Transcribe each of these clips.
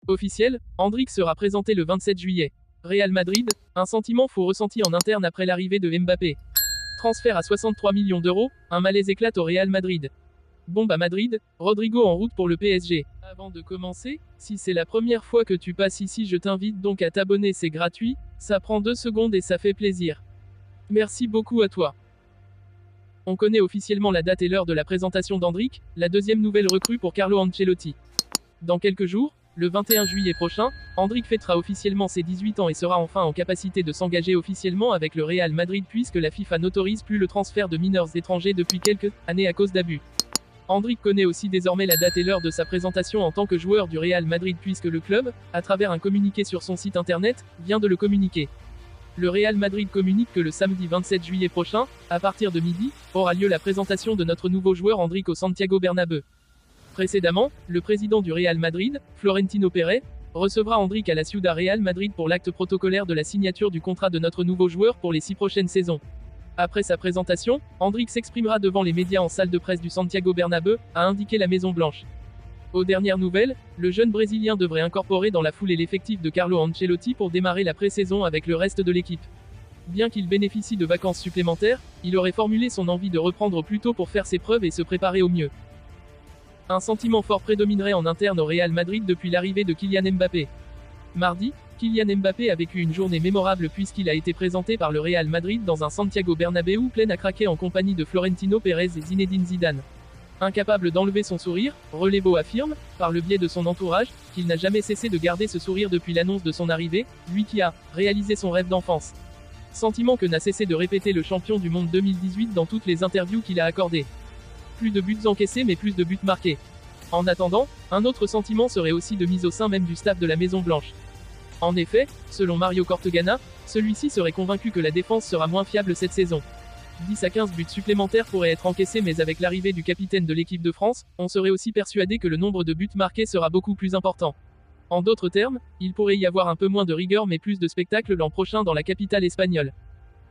Officiel, Endrick sera présenté le 27 juillet. Real Madrid, un sentiment fou ressenti en interne après l'arrivée de Mbappé. Transfert à 63 millions d'euros, un malaise éclate au Real Madrid. Bombe à Madrid, Rodrigo en route pour le PSG. Avant de commencer, si c'est la première fois que tu passes ici, je t'invite donc à t'abonner, c'est gratuit, ça prend 2 secondes et ça fait plaisir. Merci beaucoup à toi. On connaît officiellement la date et l'heure de la présentation d'Endrick, la deuxième nouvelle recrue pour Carlo Ancelotti. Dans quelques jours, le 21 juillet prochain, Endrick fêtera officiellement ses 18 ans et sera enfin en capacité de s'engager officiellement avec le Real Madrid puisque la FIFA n'autorise plus le transfert de mineurs étrangers depuis quelques années à cause d'abus. Endrick connaît aussi désormais la date et l'heure de sa présentation en tant que joueur du Real Madrid puisque le club, à travers un communiqué sur son site internet, vient de le communiquer. Le Real Madrid communique que le samedi 27 juillet prochain, à partir de midi, aura lieu la présentation de notre nouveau joueur Endrick au Santiago Bernabéu. Précédemment, le président du Real Madrid, Florentino Pérez, recevra Endrick à la Ciudad Real Madrid pour l'acte protocolaire de la signature du contrat de notre nouveau joueur pour les 6 prochaines saisons. Après sa présentation, Endrick s'exprimera devant les médias en salle de presse du Santiago Bernabéu, a indiqué la Maison Blanche. Aux dernières nouvelles, le jeune Brésilien devrait incorporer dans la foulée l'effectif de Carlo Ancelotti pour démarrer la pré-saison avec le reste de l'équipe. Bien qu'il bénéficie de vacances supplémentaires, il aurait formulé son envie de reprendre plus tôt pour faire ses preuves et se préparer au mieux. Un sentiment fort prédominerait en interne au Real Madrid depuis l'arrivée de Kylian Mbappé. Mardi, Kylian Mbappé a vécu une journée mémorable puisqu'il a été présenté par le Real Madrid dans un Santiago Bernabéu plein à craquer en compagnie de Florentino Pérez et Zinedine Zidane. Incapable d'enlever son sourire, Relevo affirme, par le biais de son entourage, qu'il n'a jamais cessé de garder ce sourire depuis l'annonce de son arrivée, lui qui a réalisé son rêve d'enfance. Sentiment que n'a cessé de répéter le champion du monde 2018 dans toutes les interviews qu'il a accordées. Plus de buts encaissés mais plus de buts marqués. En attendant, un autre sentiment serait aussi de mise au sein même du staff de la Maison Blanche. En effet, selon Mario Cortegana, celui-ci serait convaincu que la défense sera moins fiable cette saison. 10 à 15 buts supplémentaires pourraient être encaissés mais avec l'arrivée du capitaine de l'équipe de France, on serait aussi persuadé que le nombre de buts marqués sera beaucoup plus important. En d'autres termes, il pourrait y avoir un peu moins de rigueur mais plus de spectacle l'an prochain dans la capitale espagnole.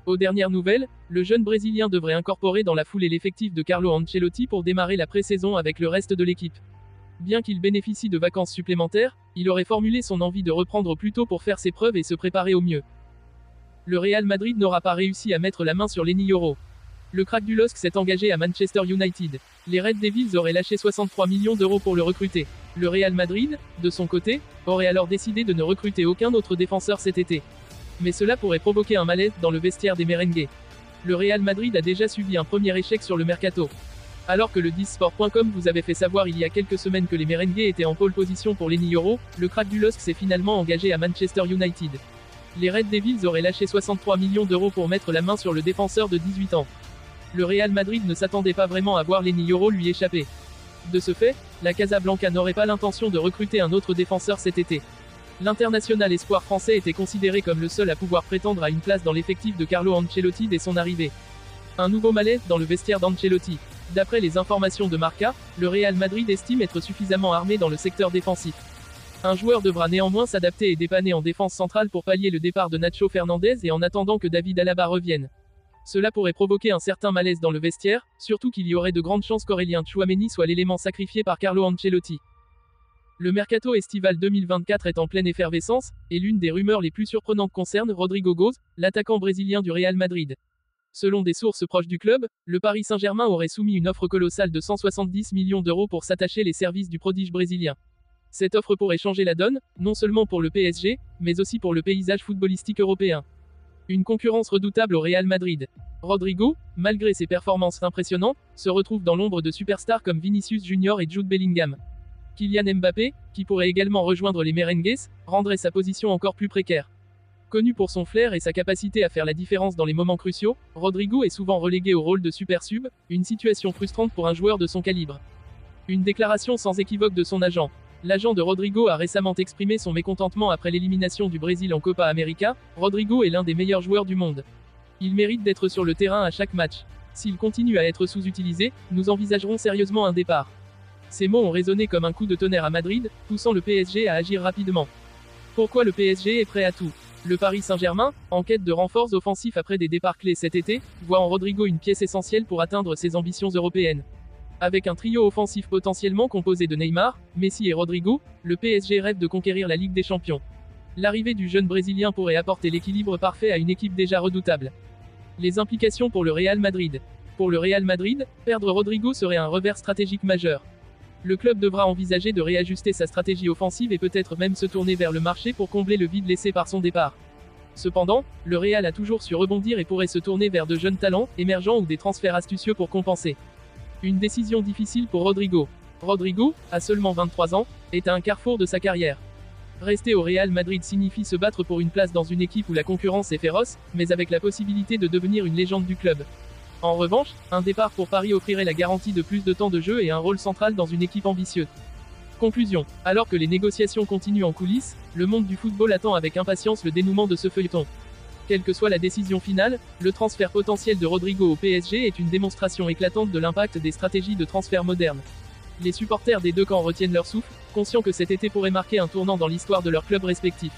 Aux dernières nouvelles, le jeune Brésilien devrait incorporer dans la foulée l'effectif de Carlo Ancelotti pour démarrer la pré-saison avec le reste de l'équipe. Bien qu'il bénéficie de vacances supplémentaires, il aurait formulé son envie de reprendre plus tôt pour faire ses preuves et se préparer au mieux. Le Real Madrid n'aura pas réussi à mettre la main sur Lenny Yoro. Le crack du LOSC s'est engagé à Manchester United. Les Red Devils auraient lâché 63 millions d'euros pour le recruter. Le Real Madrid, de son côté, aurait alors décidé de ne recruter aucun autre défenseur cet été. Mais cela pourrait provoquer un malaise dans le vestiaire des merengues. Le Real Madrid a déjà subi un premier échec sur le mercato. Alors que le 10sport.com vous avait fait savoir il y a quelques semaines que les merengues étaient en pole position pour Lenny Yoro, le crack du LOSC s'est finalement engagé à Manchester United. Les Red Devils auraient lâché 63 millions d'euros pour mettre la main sur le défenseur de 18 ans. Le Real Madrid ne s'attendait pas vraiment à voir Lenny Yoro lui échapper. De ce fait, la Casablanca n'aurait pas l'intention de recruter un autre défenseur cet été. L'international espoir français était considéré comme le seul à pouvoir prétendre à une place dans l'effectif de Carlo Ancelotti dès son arrivée. Un nouveau malaise dans le vestiaire d'Ancelotti. D'après les informations de Marca, le Real Madrid estime être suffisamment armé dans le secteur défensif. Un joueur devra néanmoins s'adapter et dépanner en défense centrale pour pallier le départ de Nacho Fernandez et en attendant que David Alaba revienne. Cela pourrait provoquer un certain malaise dans le vestiaire, surtout qu'il y aurait de grandes chances qu'Aurélien Tchouaméni soit l'élément sacrifié par Carlo Ancelotti. Le mercato estival 2024 est en pleine effervescence, et l'une des rumeurs les plus surprenantes concerne Rodrigo Goes, l'attaquant brésilien du Real Madrid. Selon des sources proches du club, le Paris Saint-Germain aurait soumis une offre colossale de 170 millions d'euros pour s'attacher les services du prodige brésilien. Cette offre pourrait changer la donne, non seulement pour le PSG, mais aussi pour le paysage footballistique européen. Une concurrence redoutable au Real Madrid. Rodrigo, malgré ses performances impressionnantes, se retrouve dans l'ombre de superstars comme Vinicius Junior et Jude Bellingham. Kylian Mbappé, qui pourrait également rejoindre les merengues, rendrait sa position encore plus précaire. Connu pour son flair et sa capacité à faire la différence dans les moments cruciaux, Rodrigo est souvent relégué au rôle de super sub, une situation frustrante pour un joueur de son calibre. Une déclaration sans équivoque de son agent. L'agent de Rodrigo a récemment exprimé son mécontentement après l'élimination du Brésil en Copa América. Rodrigo est l'un des meilleurs joueurs du monde. Il mérite d'être sur le terrain à chaque match. S'il continue à être sous-utilisé, nous envisagerons sérieusement un départ. Ces mots ont résonné comme un coup de tonnerre à Madrid, poussant le PSG à agir rapidement. Pourquoi le PSG est prêt à tout? Le Paris Saint-Germain, en quête de renforts offensifs après des départs clés cet été, voit en Rodrigo une pièce essentielle pour atteindre ses ambitions européennes. Avec un trio offensif potentiellement composé de Neymar, Messi et Rodrigo, le PSG rêve de conquérir la Ligue des Champions. L'arrivée du jeune Brésilien pourrait apporter l'équilibre parfait à une équipe déjà redoutable. Les implications pour le Real Madrid. Pour le Real Madrid, perdre Rodrigo serait un revers stratégique majeur. Le club devra envisager de réajuster sa stratégie offensive et peut-être même se tourner vers le marché pour combler le vide laissé par son départ. Cependant, le Real a toujours su rebondir et pourrait se tourner vers de jeunes talents, émergents ou des transferts astucieux pour compenser. Une décision difficile pour Rodrigo. Rodrigo, à seulement 23 ans, est à un carrefour de sa carrière. Rester au Real Madrid signifie se battre pour une place dans une équipe où la concurrence est féroce, mais avec la possibilité de devenir une légende du club. En revanche, un départ pour Paris offrirait la garantie de plus de temps de jeu et un rôle central dans une équipe ambitieuse. Conclusion. Alors que les négociations continuent en coulisses, le monde du football attend avec impatience le dénouement de ce feuilleton. Quelle que soit la décision finale, le transfert potentiel de Rodrigo au PSG est une démonstration éclatante de l'impact des stratégies de transfert modernes. Les supporters des deux camps retiennent leur souffle, conscients que cet été pourrait marquer un tournant dans l'histoire de leurs clubs respectifs.